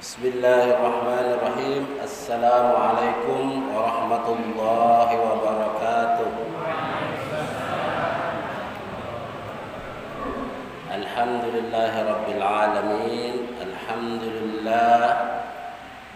Bismillahirrahmanirrahim. Assalamualaikum warahmatullahi wabarakatuh. Alhamdulillahi rabbil alamin.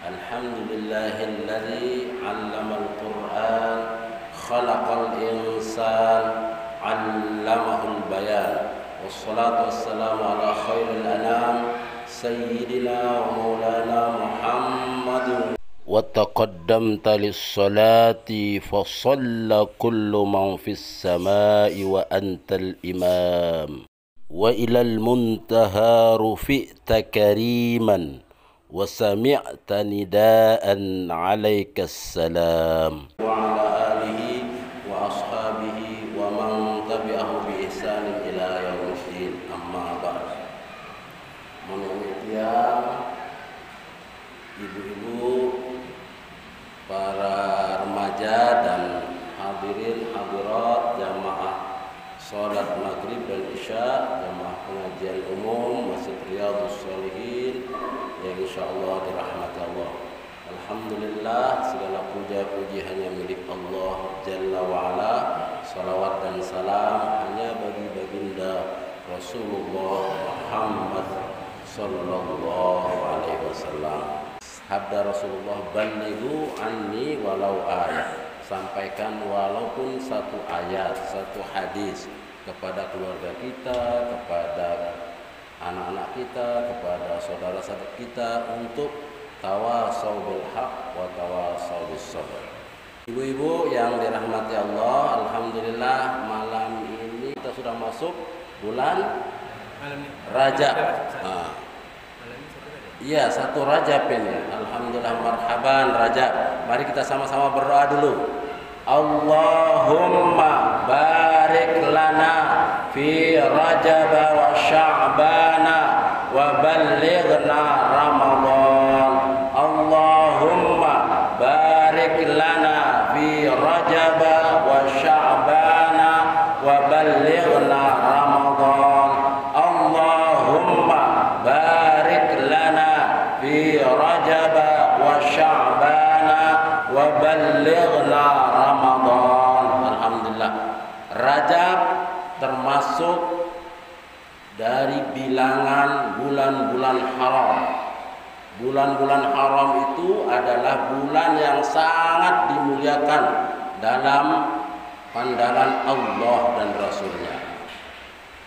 Alhamdulillahilladzi 'allamal Qur'an, khalaqal insan, 'allamahul bayan. Wassalatu wassalamu ala khairil anam Sayyidina wa maulana Muhammadin. Wa taqaddamta lis-salati fa shalla kullu man fis samai wa antal imam. Wa ilal muntaha rufi'ta kariman wa sami'ta nidaan 'alaikas salam. Wa ala alihi wa ashabihi wa man tabi'ahu bi ihsanin ila yaumiddin. Amma ba'd. Yang ibu-ibu, para remaja dan hadirin hadirat jamaah salat maghrib dan isya, jamaah pengajian umum Masjid Riyadhus Shalihin yang insyaallah dirahmati Allah. Alhamdulillah, segala puja-puji hanya milik Allah Jalla wa'ala. Salawat dan salam hanya bagi baginda Rasulullah Muhammad sallallahu alaihi wasallam. Sabda Rasulullah, "Ballighu anni walau ayat." Sampaikan walaupun satu ayat, satu hadis kepada keluarga kita, kepada anak-anak kita, kepada saudara-saudara kita untuk tawasau bil haq wa tawasau bis sabr. Ibu-ibu yang dirahmati Allah, alhamdulillah malam ini kita sudah masuk bulan Rajab. Iya, satu Rajab ini. Alhamdulillah, marhaban Rajab. Mari kita sama-sama berdoa dulu. Allahumma barik lana fi Rajab wa Sya'ban wa ballighna Ramadan. Allahumma barik lana fi Rajab wa Sya'ban wa ballighna Ramadan. Allahumma barik lana fi Rajab wa Sya'ban wa ballighna Ramadan. Alhamdulillah, Rajab termasuk dari bilangan bulan-bulan haram. Bulan-bulan haram itu adalah bulan yang sangat dimuliakan dalam pandangan Allah dan Rasulnya.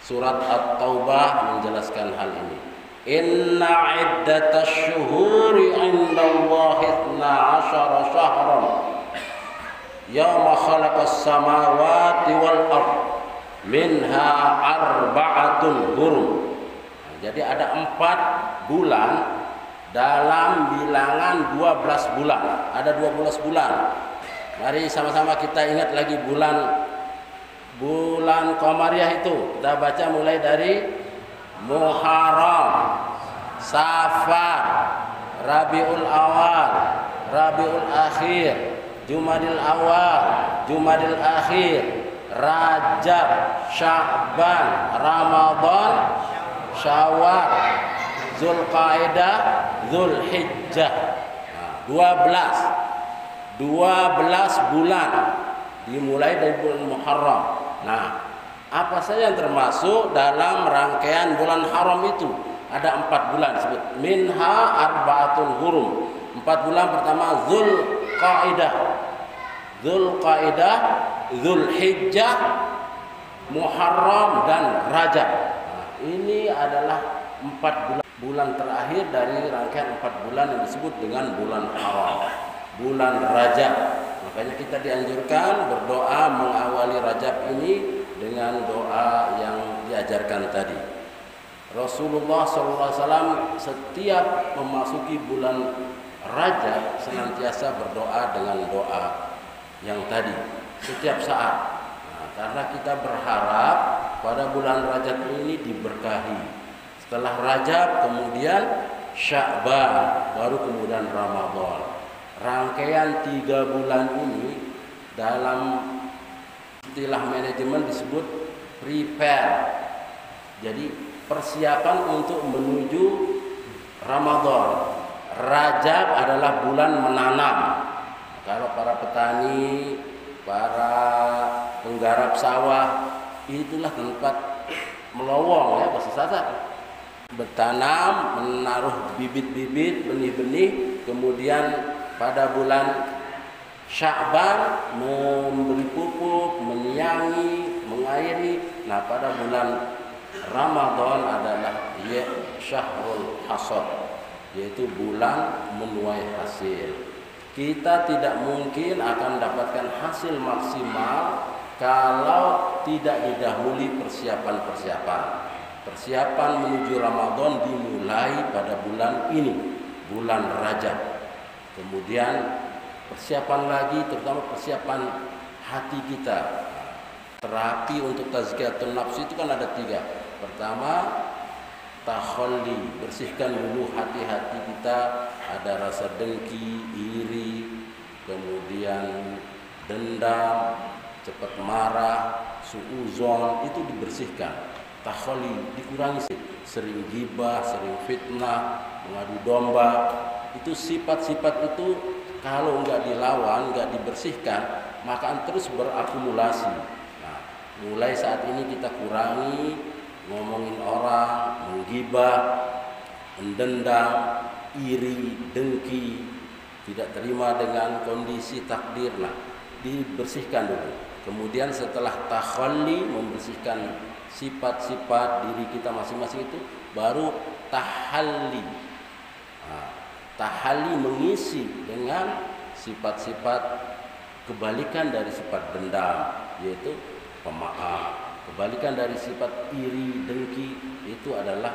Surat At-Taubah menjelaskan hal ini. Inna iddatash syuhuri 'indallahi 12 syahran yauma khalaqas samawati wal ard minha arba'atun hurum. Jadi ada 4 bulan dalam bilangan 12 bulan. Ada 12 bulan. Mari sama-sama kita ingat lagi bulan Qamariyah itu. Kita baca mulai dari Muharram, Safar, Rabiul Awal, Rabiul Akhir, Jumadil Awal, Jumadil Akhir, Rajab, Sya'ban, Ramadan, Syawal, Zulqa'dah, Zulhijjah. 12 bulan dimulai dari bulan Muharram. Nah, apa saja yang termasuk dalam rangkaian bulan haram itu? Ada 4 bulan disebut minha arba'atun hurum. 4 bulan pertama Zulqa'dah, Zulhijjah, Muharram dan Rajab. Nah, ini adalah 4 bulan terakhir dari rangkaian 4 bulan yang disebut dengan bulan haram, bulan Rajab. Makanya kita dianjurkan berdoa mengawali Rajab ini dengan doa yang diajarkan tadi. Rasulullah SAW setiap memasuki bulan Rajab senantiasa berdoa dengan doa yang tadi setiap saat. Nah, karena kita berharap pada bulan Rajab ini diberkahi. Setelah Rajab kemudian Sya'ban, baru kemudian Ramadan. Rangkaian 3 bulan ini dalam istilah manajemen disebut prepare. Jadi persiapan untuk menuju Ramadan. Rajab adalah bulan menanam. Kalau para petani, para penggarap sawah, itulah tempat melowong ya, bahasa Sasak. Bertanam, menaruh bibit-bibit, benih-benih, kemudian pada bulan Sya'ban memberi pupuk, menyiangi, mengairi. Nah, pada bulan Ramadan adalah syahrul hasad, yaitu bulan menuai hasil. Kita tidak mungkin akan mendapatkan hasil maksimal kalau tidak didahului persiapan-persiapan. Persiapan menuju Ramadan dimulai pada bulan ini, bulan Rajab. Kemudian persiapan lagi, terutama persiapan hati kita. Terapi untuk tazkiyatun nafs itu kan ada 3. Pertama, takhalli, bersihkan dulu hati-hati kita. Ada rasa dengki, iri, kemudian dendam, cepat marah, suuzon, itu dibersihkan. Takhalli, dikurangi, sering ghibah, sering fitnah, mengadu domba. Itu sifat-sifat itu kalau nggak dilawan, nggak dibersihkan, maka akan terus berakumulasi. Nah, mulai saat ini kita kurangi ngomongin orang, menggibah, mendendam, iri, dengki, tidak terima dengan kondisi takdir. Nah, dibersihkan dulu. Kemudian setelah takhalli, membersihkan sifat-sifat diri kita masing-masing, itu baru tahalli. Nah, tahalli mengisi dengan sifat-sifat kebalikan dari sifat dendam, yaitu pemaaf. Kebalikan dari sifat iri, dengki, itu adalah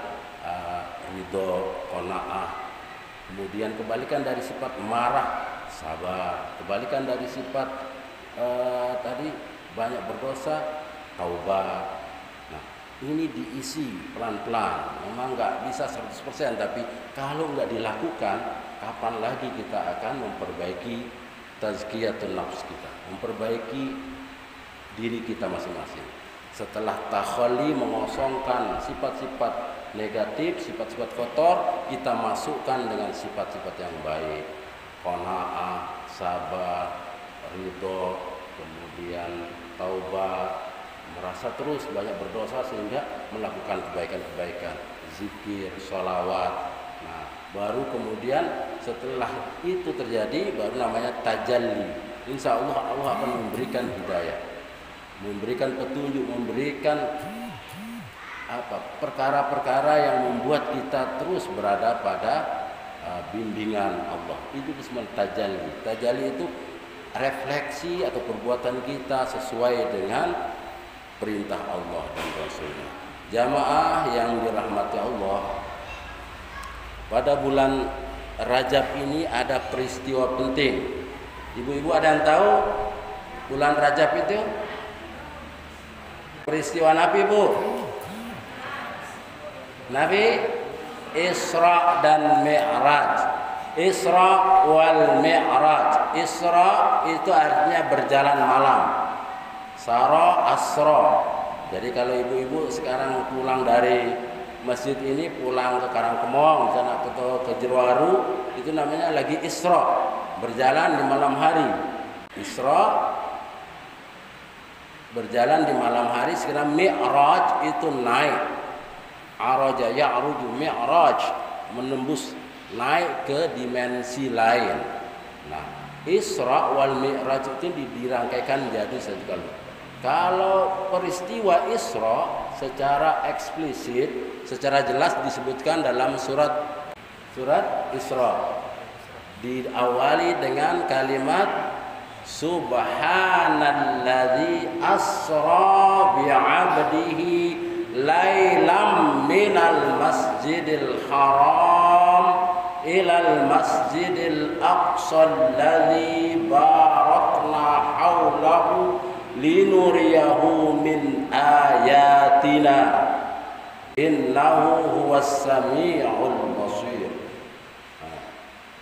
ridho, qanaah. Kemudian kebalikan dari sifat marah, sabar. Kebalikan dari sifat tadi banyak berdosa, taubat. Nah, ini diisi pelan-pelan. Memang nggak bisa 100%, tapi kalau nggak dilakukan, kapan lagi kita akan memperbaiki tazkiyatun nafs kita, memperbaiki diri kita masing-masing. Setelah takhalli, mengosongkan sifat-sifat negatif, sifat-sifat kotor, kita masukkan dengan sifat-sifat yang baik. Qanaah, sabar, ridho, kemudian taubat, merasa terus banyak berdosa sehingga melakukan kebaikan-kebaikan, zikir, sholawat. Nah, baru kemudian setelah itu terjadi, baru namanya tajalli. Insya Allah Allah akan memberikan hidayah, memberikan petunjuk, memberikan perkara-perkara yang membuat kita terus berada pada bimbingan Allah. Itu disebut tajalli. Tajalli itu refleksi atau perbuatan kita sesuai dengan perintah Allah dan Rasulnya. Jamaah yang dirahmati Allah, pada bulan Rajab ini ada peristiwa penting. Ibu-ibu ada yang tahu bulan Rajab itu peristiwa Nabi, Bu? Nabi Isra dan Mi'raj. Isra wal Mi'raj. Isra itu artinya berjalan malam. Sara asra. Jadi kalau ibu-ibu sekarang pulang dari masjid ini, pulang ke Karangkemong, sana ke Jeruwaru, itu namanya lagi Isra, berjalan di malam hari. Isra berjalan di malam hari. Sekarang Mi'raj itu naik. Araja ya'ruju, Mi'raj, menembus, naik ke dimensi lain. Nah, Isra wal Mi'raj itu dirangkaikan menjadi satu kali. Kalau peristiwa Isra secara eksplisit, secara jelas disebutkan dalam surat Isra. Diawali dengan kalimat Subhanalladzi asra bi'abdihi lailam minal masjidil haram ilal masjidil aqsa alladzi barakna haulahu linuriyahu min ayatina innahu huwas sami'ul basir.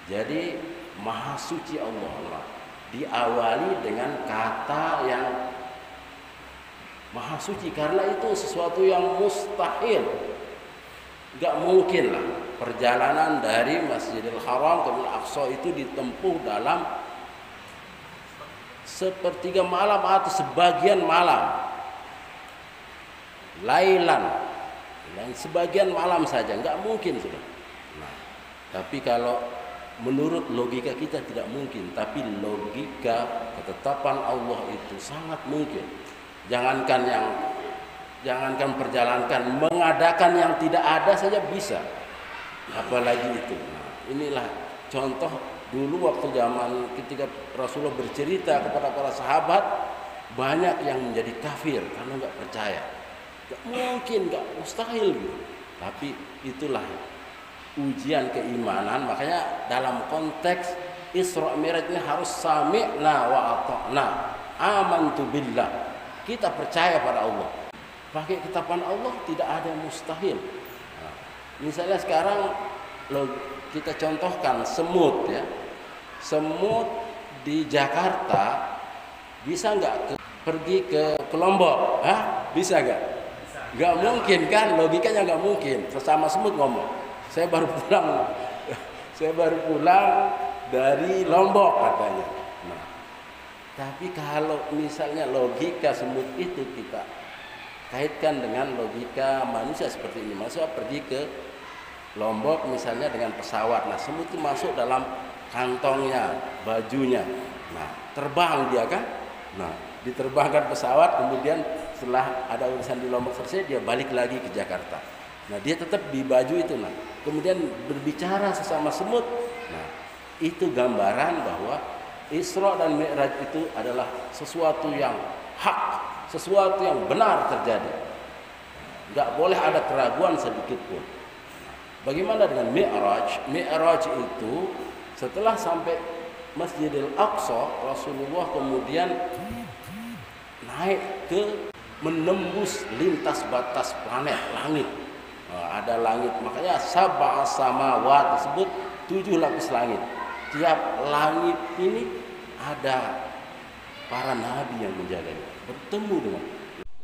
Jadi maha suci Allah diawali dengan kata yang maha suci, karena itu sesuatu yang mustahil, gak mungkin lah perjalanan dari Masjidil Haram ke Al-Aqsa itu ditempuh dalam sepertiga malam atau sebagian malam, lailan, dan sebagian malam saja, nggak mungkin sudah. Nah, tapi kalau menurut logika kita tidak mungkin, tapi logika ketetapan Allah itu sangat mungkin. Jangankan perjalankan, mengadakan yang tidak ada saja bisa, apalagi itu. Nah, inilah contoh dulu waktu zaman ketika Rasulullah bercerita kepada para sahabat, banyak yang menjadi kafir karena nggak percaya. Nggak mungkin, nggak, mustahil gitu. Tapi itulah ujian keimanan. Makanya dalam konteks Isra Mi'raj ini harus sami'na wa ata'na, amantu billah. Kita percaya pada Allah. Pakai ketetapan Allah tidak ada yang mustahil. Nah, misalnya sekarang kita contohkan semut ya. Semut di Jakarta bisa nggak pergi ke Lombok? Hah? Bisa nggak? Nggak mungkin kan? Logikanya nggak mungkin. Sesama semut ngomong. Saya baru pulang dari Lombok katanya. Nah, tapi kalau misalnya logika semut itu kita kaitkan dengan logika manusia seperti ini, manusia pergi ke Lombok misalnya dengan pesawat. Nah, semut itu masuk dalam kantongnya, bajunya. Nah, terbang dia kan. Nah, diterbangkan pesawat, kemudian setelah ada urusan di Lombok selesai, dia balik lagi ke Jakarta. Nah, dia tetap di baju itu. Nah, kemudian berbicara sesama semut. Nah, itu gambaran bahwa Isra dan Mi'raj itu adalah sesuatu yang hak, sesuatu yang benar terjadi. Nggak boleh ada keraguan sedikit pun. Bagaimana dengan Mi'raj? Mi'raj itu setelah sampai Masjidil Aqsa, Rasulullah kemudian naik ke menembus lintas batas planet, langit. Nah, ada langit, makanya sab'a samawat disebut 7 lapis langit. Tiap langit ini ada para nabi yang menjaganya, bertemu dengan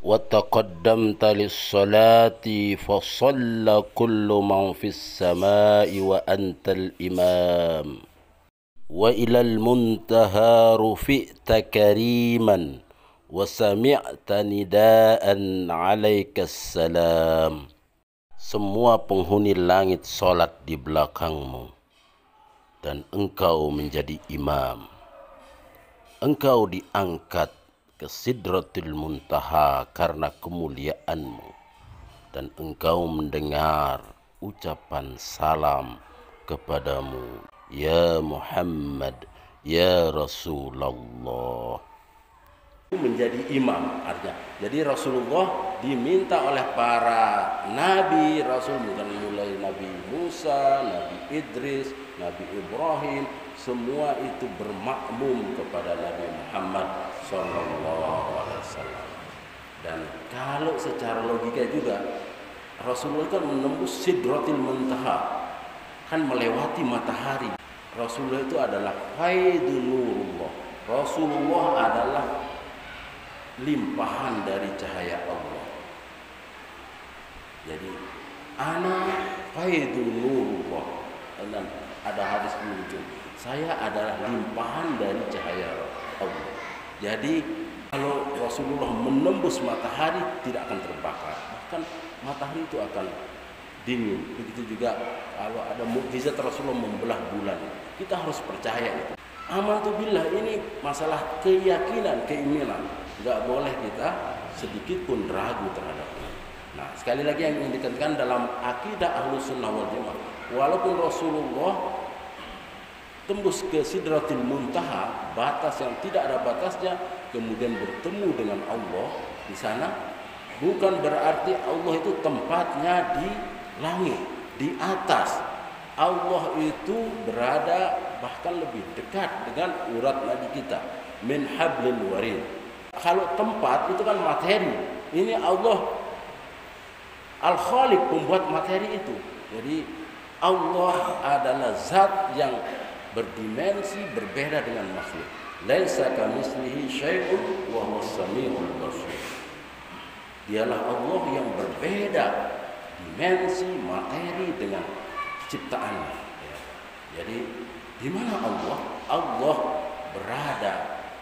وَتَقَدَّمْتَ لِلصَّلَاةِ فَصَلَّ كُلُّ مَنْ فِي السَّمَاءِ وَأَنْتَ الْإِمَامُ وَإِلَى الْمُنْتَهَى رُفِعْتَ كَرِيمًا وَسَمِعْتَ نِدَاءً عَلَيْكَ السَّلَامُ. Semua penghuni langit salat di belakangmu dan engkau menjadi imam. Engkau diangkat ke Sidratul Muntaha karena kemuliaanmu, dan engkau mendengar ucapan salam kepadamu, ya Muhammad, ya Rasulullah. Menjadi imam artinya. Jadi Rasulullah diminta oleh para nabi, Rasul mulai Nabi Musa, Nabi Idris, Nabi Ibrahim, semua itu bermakmum kepada Nabi Muhammad SAW. Dan kalau secara logika juga Rasulullah kan menembus Sidratul Muntaha, kan melewati matahari. Rasulullah itu adalah faidun nurullah. Rasulullah adalah limpahan dari cahaya Allah. Jadi ana faidun nurullah. Dan ada hadis muncul, saya adalah limpahan dari cahaya Allah. Jadi kalau Rasulullah menembus matahari tidak akan terbakar, bahkan matahari itu akan dingin. Begitu juga kalau ada mukjizat Rasulullah membelah bulan, kita harus percaya itu. Amantu billah, ini masalah keyakinan, keimanan. Nggak boleh kita sedikit pun ragu terhadapnya. Nah, sekali lagi yang ingin ditekankan dalam akidah Ahlus Sunnah wal Jamaah, walaupun Rasulullah tembus ke Sidratul Muntaha, batas yang tidak ada batasnya, kemudian bertemu dengan Allah di sana, bukan berarti Allah itu tempatnya di langit, di atas. Allah itu berada bahkan lebih dekat dengan urat nadi kita, min hablil warid. Kalau tempat itu kan materi, ini Allah Al-Khaliq, pembuat materi itu. Jadi Allah adalah zat yang berdimensi berbeda dengan makhluk. Laisa kamitslihi syai'un wa huwas samiul basir. Dialah Allah yang berbeda dimensi materi dengan ciptaannya. Ya. Jadi di mana Allah? Allah berada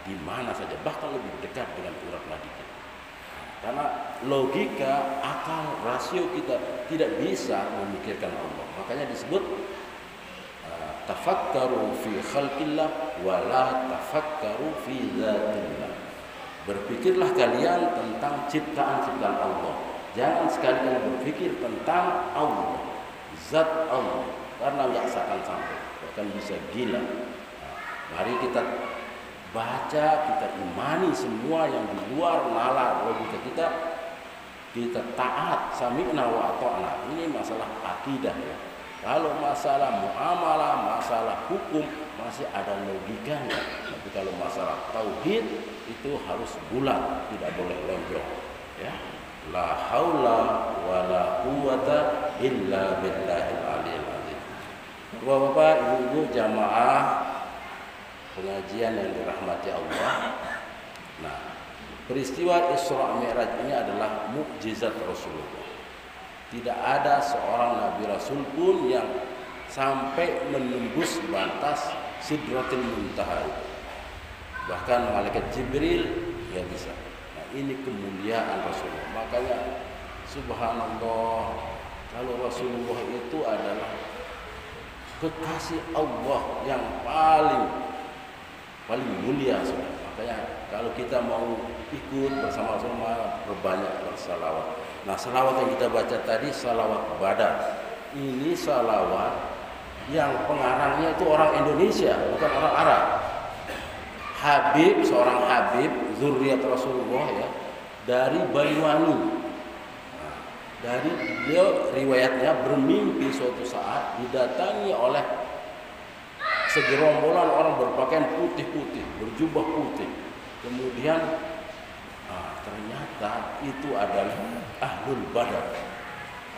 di mana saja, bahkan lebih dekat dengan urat nadi kita. Karena logika, akal, rasio kita tidak bisa memikirkan Allah. Makanya disebut tafakkaru fi khalqillah wa la tafakkaru fi dzatillah. Berpikirlah kalian tentang ciptaan-ciptaan Allah. Jangan sekali-kali berpikir tentang Allah, zat Allah, karena nggak akan sampai, bahkan bisa gila. Mari kita baca, kita imani semua yang di luar nalar logika kita. Kita taat, sami'na wa ata'na. Ini masalah akidah ya. Kalau masalah muamalah, masalah hukum masih ada logikanya. Tapi kalau masalah tauhid itu harus bulat, tidak boleh lonjong. Ya. La haula wa la quwata illa billahil aliyil azim. Bapak-bapak, ibu-ibu jamaah pengajian yang dirahmati Allah. Nah, peristiwa Isra Mi'raj ini adalah mukjizat Rasulullah. Tidak ada seorang nabi rasul pun yang sampai menembus batas Sidratul Muntaha. Bahkan malaikat Jibril ya bisa. Nah, ini kemuliaan Rasulullah. Makanya subhanallah, kalau Rasulullah itu adalah kekasih Allah yang paling mulia. Makanya kalau kita mau ikut bersama-sama, berbanyak bersalawat. Nah, salawat yang kita baca tadi salawat Badar. Ini salawat yang pengarangnya itu orang Indonesia, bukan orang Arab. Habib, seorang Habib zuriat Rasulullah ya, dari Banyuwangi. Nah, dari beliau riwayatnya bermimpi suatu saat didatangi oleh segerombolan orang berpakaian putih-putih, berjubah putih. Kemudian ternyata itu adalah Ahlul Badar.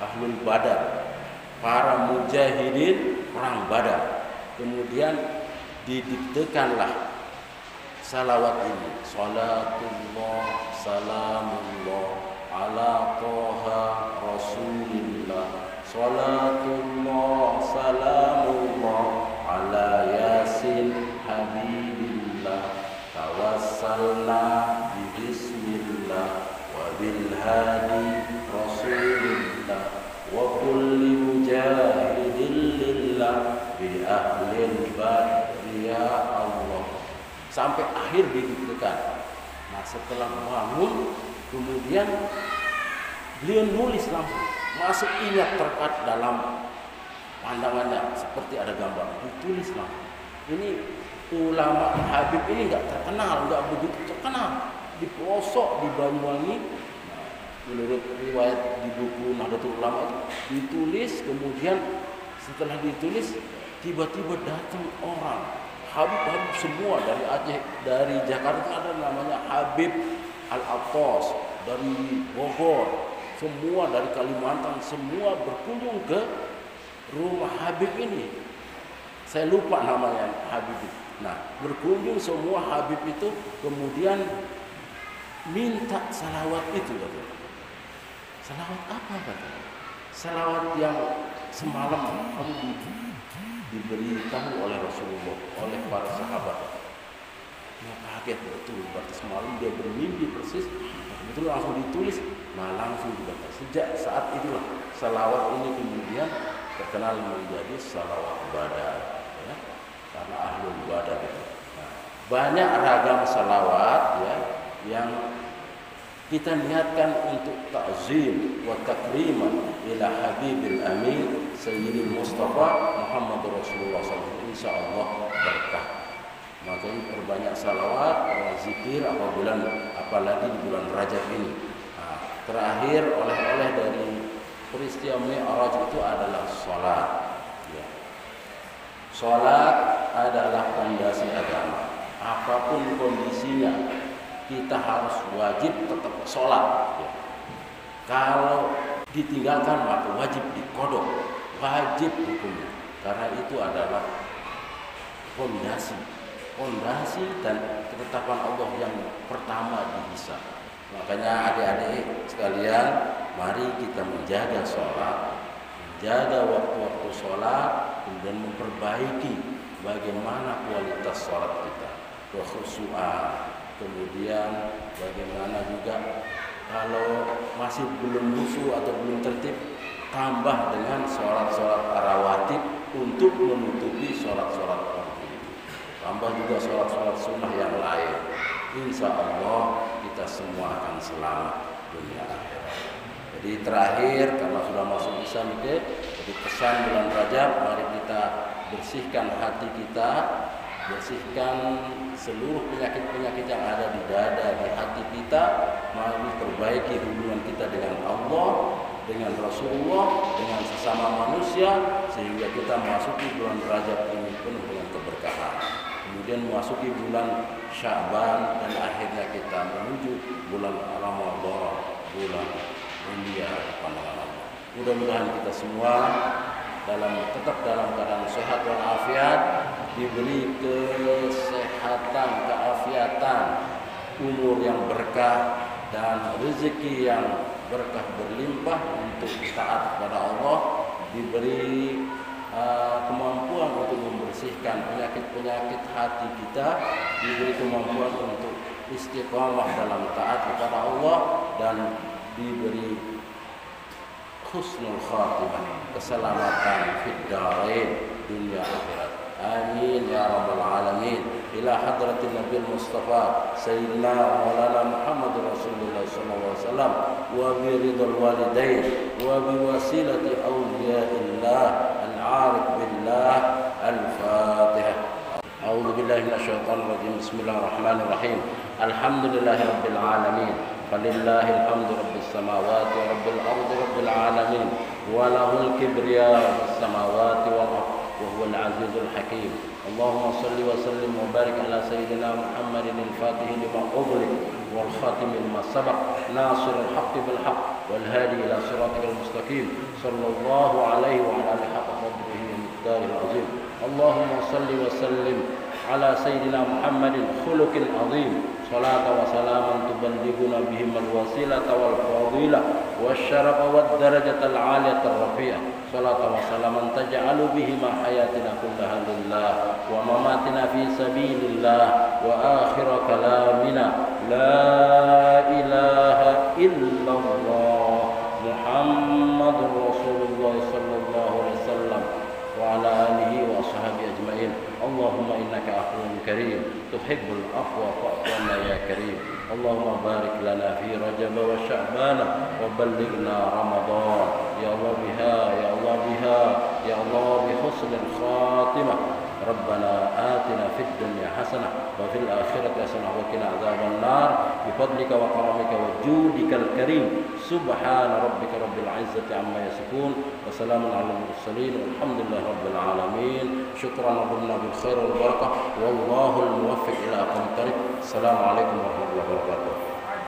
Ahlul Badar, para mujahidin perang Badar. Kemudian didiktekanlah salawat ini. Salatullah salamullah ala toha rasulillah. Salatullah salamullah ala yasin habibillah. Tawassalna bismillah wa bil hadi rasulillah wa kulli mujahidin lillah bi ahlil badri ya Allah, sampai akhir didiktekan. Nah, setelah bangun kemudian beliau nulis langsung, masih ingat terkat dalam pandangannya seperti ada gambar, ditulis langsung. Ini ulama Habib ini nggak terkenal, nggak begitu terkenal di pelosok di Banyuwangi. Nah, menurut riwayat di buku Nahdlatul Ulama ditulis, kemudian setelah ditulis tiba-tiba datang orang Habib semua dari Aceh, dari Jakarta ada namanya Habib Al-Attas, dari Bogor, semua dari Kalimantan, semua berkunjung ke rumah Habib ini. Saya lupa namanya Habib itu. Nah, berkunjung semua Habib itu, kemudian minta salawat itu, katanya. Salawat apa, katanya? Salawat yang semalam kamu diberitahu oleh Rasulullah, oleh para sahabat. Dia kaget betul, berarti semalam dia bermimpi persis, betul langsung ditulis, nah langsung dibaca. Sejak saat itulah salawat ini kemudian terkenal menjadi salawat Badar. Ya. Karena Ahlul Badar itu. Nah, banyak ragam salawat ya yang kita niatkan untuk ta'zim wa takriman ila Habibil Amin Sayyidil Mustafa Muhammad Rasulullah SAW. Insyaallah berkah. Makanya perbanyak salawat, zikir apalagi di bulan Rajab ini. Nah, terakhir oleh-oleh dari peristiwa Mi'raj itu adalah sholat. Ya. Sholat adalah fondasi agama. Apapun kondisinya, kita harus wajib tetap sholat. Ya. Kalau ditinggalkan maka wajib dikodok, wajib hukumnya. Karena itu adalah fondasi dan ketetapan Allah yang pertama dihisab. Makanya adik-adik sekalian, mari kita menjaga sholat, jaga waktu-waktu sholat, kemudian memperbaiki bagaimana kualitas sholat kita, kekhusyuan, kemudian bagaimana juga kalau masih belum khusyuk atau belum tertib, tambah dengan sholat-sholat rawatib untuk menutupi sholat-sholat fardu. Tambah juga sholat-sholat sunnah yang lain. Insya Allah kita semua akan selamat dunia akhirat. Jadi terakhir, karena sudah masuk Isya, jadi pesan bulan Rajab, mari kita bersihkan hati kita, bersihkan seluruh penyakit-penyakit yang ada di dada, di hati kita. Mari perbaiki hubungan kita dengan Allah, dengan Rasulullah, dengan sesama manusia, sehingga kita masuki bulan Rajab ini penuh dengan keberkahan. Kemudian memasuki bulan Sya'ban dan akhirnya kita menuju bulan Ramadan, bulan mulia di pandangan Allah. Mudah-mudahan kita semua tetap dalam keadaan sehat walafiat, diberi kesehatan, keafiatan, umur yang berkah dan rezeki yang berkah berlimpah untuk taat kepada Allah, diberi kemampuan untuk membersihkan penyakit-penyakit hati kita, diberi kemampuan untuk istiqamah dalam taat kepada Allah, dan diberi husnul khatimah, keselamatan fid darain, dunia akhirat. Amin ya rabbal alamin. Ila hadratin Nabil Mustafa Sayyidina Maulana Muhammad Rasulullah sallallahu alaihi wasallam wa bi ridal walidain wa bi wasilati awliyaillah al-arif billah. Al-Fatihah. A'udzu billahi minasyaitonir rajim. Bismillahirrahmanirrahim. Alhamdulillahirabbil alamin. Falillahil hamdu rabbis samawati wa rabbil ardi rabbil alamin. Wa lahul kibriya'u fis samawati wal ardi wa huwal azizul hakim. Allahumma shalli wa sallim wa barik ala sayyidina Muhammadin al-Fatih lima ughliq wal khatim lima sabaq nasirul haqqi bil haqq wal hadi ila siratikal mustaqim sallallahu alaihi wa ala alihi haqqa qadrihi wa miqdarihil azim. Allahumma shalli wa sallim ala sayyidina Muhammadin khuluqin azim. Salata wa salaman tuballighuna bihim al-wasilata wal fadilah wasyarafa wad darajatal aliyata rafi'ah. Salata wa salaman taj'alu bihima hayatina kullaha lillah wa mamatina fi sabilillah wa akhir kalamina la ilaha illallah Muhammadur Rasulullah sallallahu alaihi wasallam wa ala alihi wa ashabihi ajma'in. Allahumma innaka afuwun karim tuhibbul afwa fa'fu anna ya karim. Allahumma barik lana fi Rajab wa Sya'ban wa ballighna Ramadan. Ya Allah biha, ya Allah biha, ya Allah bi husnil khatimah. Rabbana atina fid dunya hasanah wa fil akhirati hasanah wa qina adzaban nar bi fadlika wa karamika wa judikal karim. Subhana rabbika rabbil izzati amma yasifun wa salamun alal mursalin walhamdulillahi rabbil alamin. Syukran rabbana bil khair wal barakah wallahu al muwaffiq ila aqwamit thariq. Assalamu alaikum warahmatullahi wabarakatuh.